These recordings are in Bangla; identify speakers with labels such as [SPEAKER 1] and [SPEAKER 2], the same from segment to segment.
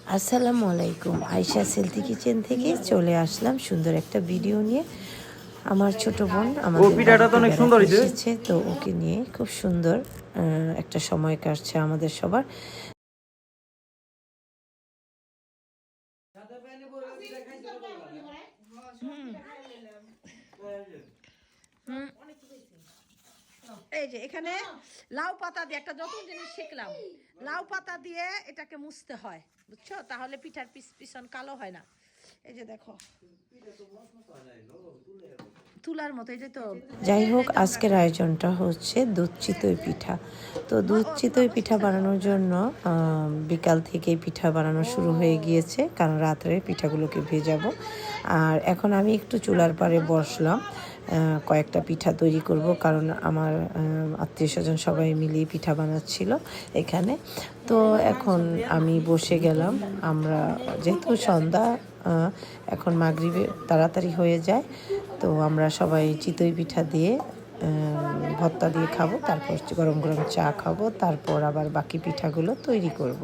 [SPEAKER 1] আসসালামু আলাইকুম। আয়শা সেলথি কিচেন থেকে চলে আসলাম সুন্দর একটা ভিডিও নিয়ে। আমার ছোট বোন আমাদের
[SPEAKER 2] পিঠাটা তো অনেক সুন্দর হয়েছে।
[SPEAKER 1] এসেছে, তো ওকে নিয়ে খুব সুন্দর একটা সময় কাটছে আমাদের সবার।
[SPEAKER 3] এই যে এখানে লাউ পাতা দিয়ে একটা নতুন জিনিস শিখলাম। লাউ পাতা দিয়ে এটাকে মুছতে হয়, বুঝছো? তাহলে পিঠার পিছন কালো হয় না। এই যে দেখো তুলার মতো, এই যে তো।
[SPEAKER 1] যাই হোক, আজকের আয়োজনটা হচ্ছে দুধ চিতই পিঠা। তো দুধ চিতই পিঠা বানানোর জন্য বিকাল থেকেই পিঠা বানানো শুরু হয়ে গিয়েছে, কারণ রাত্রে পিঠাগুলোকে ভেজাবো। আর এখন আমি একটু চুলার পাড়ে বসলাম, কয়েকটা পিঠা তৈরি করব, কারণ আমার আত্মীয় স্বজন সবাই মিলিয়ে পিঠা বানাচ্ছিল এখানে। তো এখন আমি বসে গেলাম। আমরা যেহেতু সন্ধ্যা, এখন মাগরিবে তাড়াতাড়ি হয়ে যায়, তো আমরা সবাই চিতই পিঠা দিয়ে ভর্তা দিয়ে খাবো, তারপর গরম গরম চা খাবো, তারপর আবার বাকি পিঠাগুলো তৈরি করব।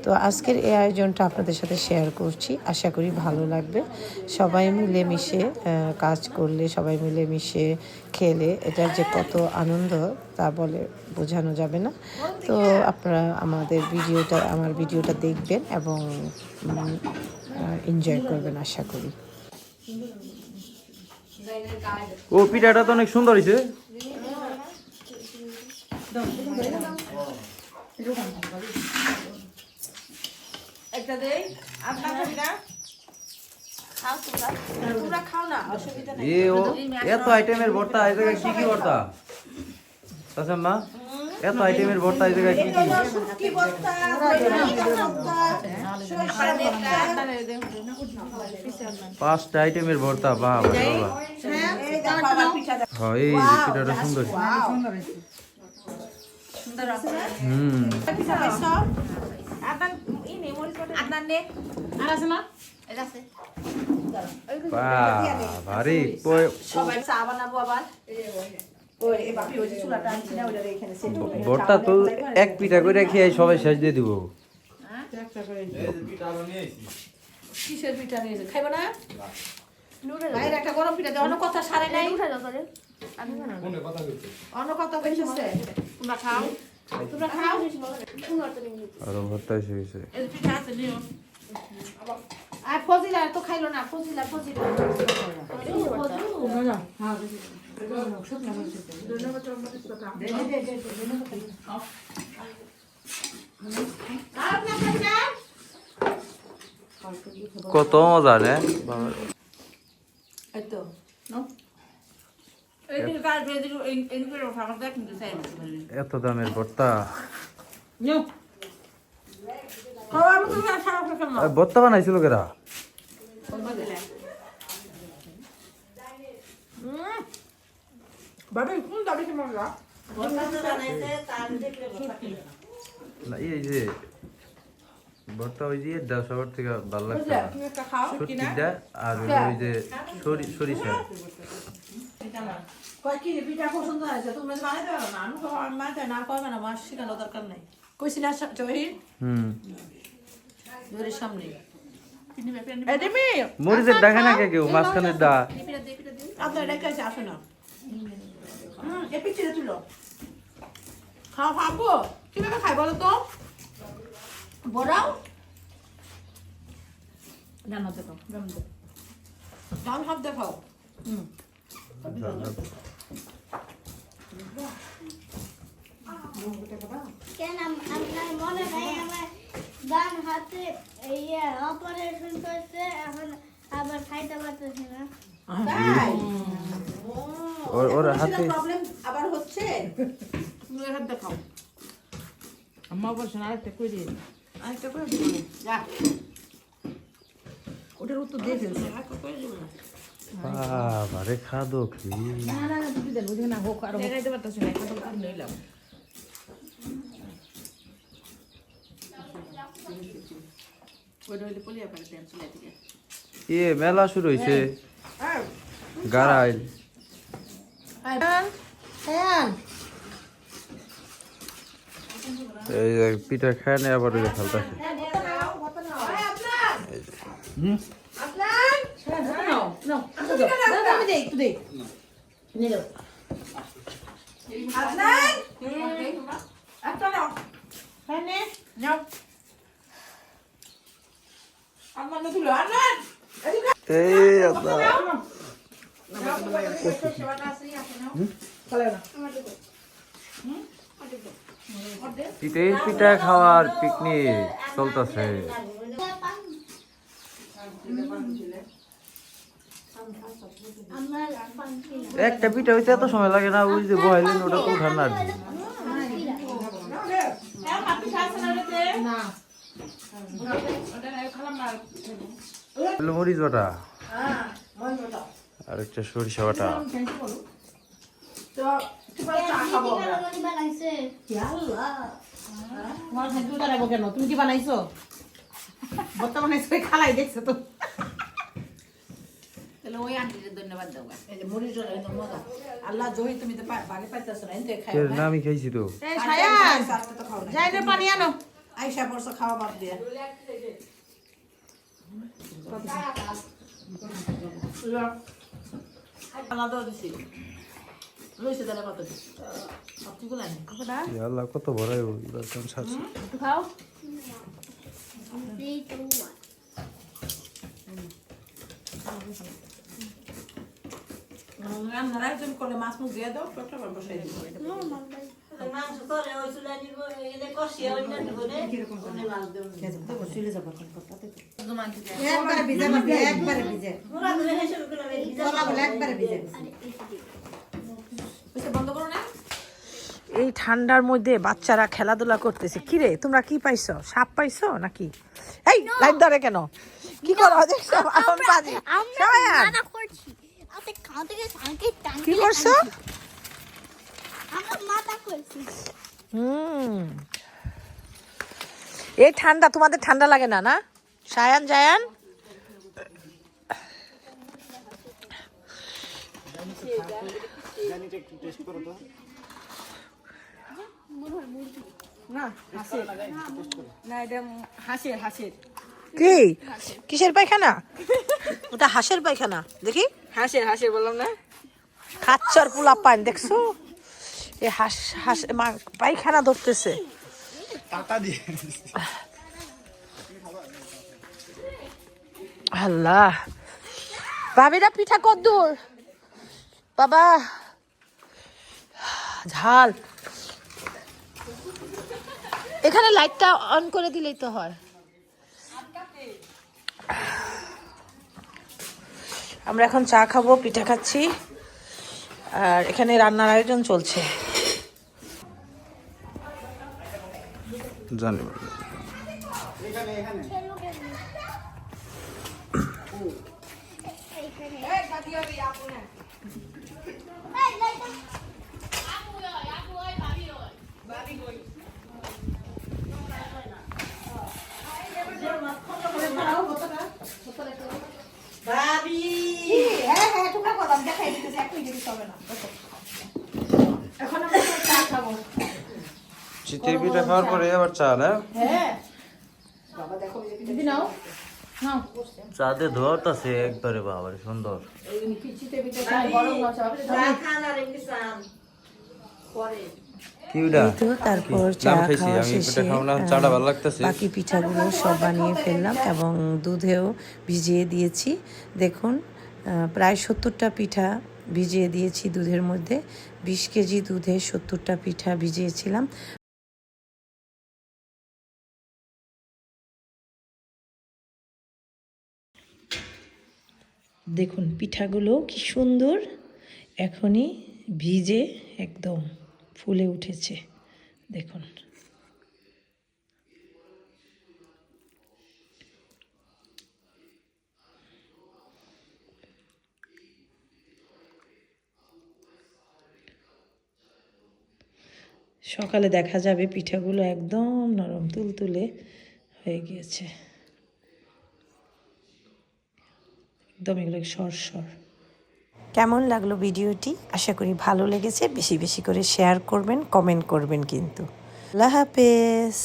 [SPEAKER 1] তো আজকের এই আয়োজনটা আপনাদের সাথে শেয়ার করছি, আশা করি ভালো লাগবে। সবাই মিলেমিশে কাজ করলে, সবাই মিলেমিশে খেলে এটার যে কত আনন্দ তা বলে বোঝানো যাবে না। তো আপনারা আমার ভিডিওটা দেখবেন এবং এনজয় করবেন আশা করি।
[SPEAKER 2] পিঠাটা তো অনেক সুন্দর হয়েছে।
[SPEAKER 3] একটা দেই, আপনার খাবি না? খাও তোমরা, তোমরা খাও না, অসুবিধা নাই।
[SPEAKER 2] এত আইটেমের ভর্তা, এই জায়গায় কি কি ভর্তা? মা, এত আইটেমের ভর্তা, এই জায়গায় কি কি?
[SPEAKER 3] শুটকি ভর্তা,
[SPEAKER 2] পাঁচটা আইটেমের ভর্তা, বাহ বাহ বাহ। হ্যাঁ, এই পিঠাটা সুন্দর। ভারী ভর্তা তো এক পিঠা করে খেয়ে সবাই শেষ দিয়ে দিব।
[SPEAKER 3] কিসের পিঠা নিয়েছে? খাইব না? ভাইয়ের একটা গরম পিঠা, অন্য কথা সারে নাই। অন্য কথা কইছে। তোমরা খাও, তোমরা খাও।
[SPEAKER 2] আরো ভর্তা এসে গেছে।
[SPEAKER 3] এই পিঠা আছে নিও। আর ফজিলা তো খাইলো না, ফজিলা।
[SPEAKER 2] কত মজা রে এত দামের ভর্তা। ভর্তা বানাইছিল কেরা? না, এই যে ভর্তা, ওই যে সবার থেকে ভালো লাগছে সত্যিটা। আর ওই যে সরিষা
[SPEAKER 3] পিঠা খুব সুন্দর আছে, তোমরা বানাইতে পারো না? আমি বানাইতে না করবে না, মাছ শিখানো দরকার নাই। কইছি না জহির? জহিরের সামনে
[SPEAKER 2] মরিচের ডাকে না কেউ, মাঝখানের ডা
[SPEAKER 3] আপনার রেখে আছে, আসো না। এ পিছিয়ে তুলো, খাবো। কিভাবে খাই বলো তো? বড়াও জানো, দেখো ডান হাত দেখাও।
[SPEAKER 4] কেন আপনার মনে নাই আমার ডান হাতে অপারেশন করছে, এখন আবার খাইতে পারতেছে না?
[SPEAKER 2] ওর হাতে
[SPEAKER 3] প্রবলেম আবার হচ্ছে। তুমি হাত দেখাও। আম্মা বলছেন আরেকটা করে দিন, আরেকটা করে দিন। যা, ওটার উত্তর দিয়ে ফেলছে, আরেকটা করে দিব না।
[SPEAKER 2] বাবারে খাদো কি?
[SPEAKER 3] না তুমি দেন, বুঝে না হোক, আর দেখাইতে পারতেছ না, খাদো করে নিলাম।
[SPEAKER 2] মেলা শুরু হয়েছে। গারাইল এই পিঠা খায় না, আবার খেলতেছে। এই আল্লাহ পিঠে পিঠা খাওয়ার পিকনিক চলতেছে। একটা পিঠা হইতে এত সময় লাগে না, ওই যে বহাইলেন ওটা তো উঠান না। মরিচ বাটা আর একটা সরিষা বাটা।
[SPEAKER 3] তুমি কি বানাইছো? ভর্তা বানাইছো, খালাই দেখছো তো। ওই আন্টির ধন্যবাদ দাও। এই যে মরিচ মজা। আল্লাহ জহি তুমি তো বাগে পাইতেছো না, এনতে খাই
[SPEAKER 2] না আমি খাইছি তো।
[SPEAKER 3] এই ছায়ান যাই রে পানি আনো। আইসা পড়ছো খাওয়া বাদ দিয়া। আল্লাহ দাও দিছি। লইছে তাহলে কত দিছি? সবগুলো আনি। কতটা?
[SPEAKER 2] ইয়া আল্লাহ কত বড় হইব এবার কোন ছাড়ছে।
[SPEAKER 3] একটু খাও।
[SPEAKER 4] 3, 2, 1.
[SPEAKER 3] রান্নার আয়োজন করলে মাছ মুখ দিয়ে দাও, পেটটা বসাই দিব। মাংস করে ওই চুলা নিব, এনে কষিয়ে ওই না দিব রে। কিরকম করে মাছ দেব? চুলে যাব কোন কথাতে তো। একবারে ভিজে না, একবারে ভিজে। পুরা ধরে হেসে করে ভিজে। তোলা বলে একবারে ভিজে। ওইটা বন্ধ করো না। এই ঠান্ডার মধ্যে বাচ্চারা খেলাধুলা করতেছে। কি রে তোমরা কি পাইছো? সাপ পাইছো নাকি? এই লাইট ধরে কেন? কি করো দেখছো? এখন বাজি।
[SPEAKER 4] মানা করছি। আপনি খাওয়া থেকে সাঁকে টান
[SPEAKER 3] কি করছো?
[SPEAKER 4] আমরা মানা করছি।
[SPEAKER 3] এই ঠান্ডা তোমাদের ঠান্ডা লাগে না না? সায়ান জায়ান কি কিসের পায়খানা? ওটা হাঁসের পায়খানা। দেখি হাঁসের বললাম না, খাচ্ছর পোলা পান দেখছো? এই হাঁস হাঁস পায়খানা ধরতেছে। আল্লাহ, ভাবিরা পিঠা কদ্দুর বাবা, ঝাল। এখানে লাইটটা অন করে দিলেই তো হয়। আমরা এখন চা খাবো, পিঠা খাচ্ছি, আর এখানে রান্নার আয়োজন চলছে।
[SPEAKER 2] জানি চিতই পিঠা খাওয়ার পরে আবার চা না? চাঁদে ধোয়াটাছে একবারে বাবারে সুন্দর।
[SPEAKER 1] তারপর চা খাওয়া শেষে বাকি পিঠাগুলো সব বানিয়ে ফেললাম এবং দুধেও ভিজিয়ে দিয়েছি। দেখুন প্রায় 70টা পিঠা ভিজিয়ে দিয়েছি দুধের মধ্যে। 20 কেজি দুধে 70টা পিঠা ভিজিয়েছিলাম। দেখুন পিঠাগুলো কি সুন্দর এখনই ভিজে একদম ফুলে উঠেছে। দেখুন সকালে দেখা যাবে পিঠাগুলো একদম নরম তুলতুলে হয়ে গিয়েছে, একদম এগুলো সর। কেমন লাগলো ভিডিওটি? আশা করি ভালো লেগেছে। বেশি বেশি করে শেয়ার করবেন, কমেন্ট করবেন কিন্তু। আল্লাহ হাফেজ।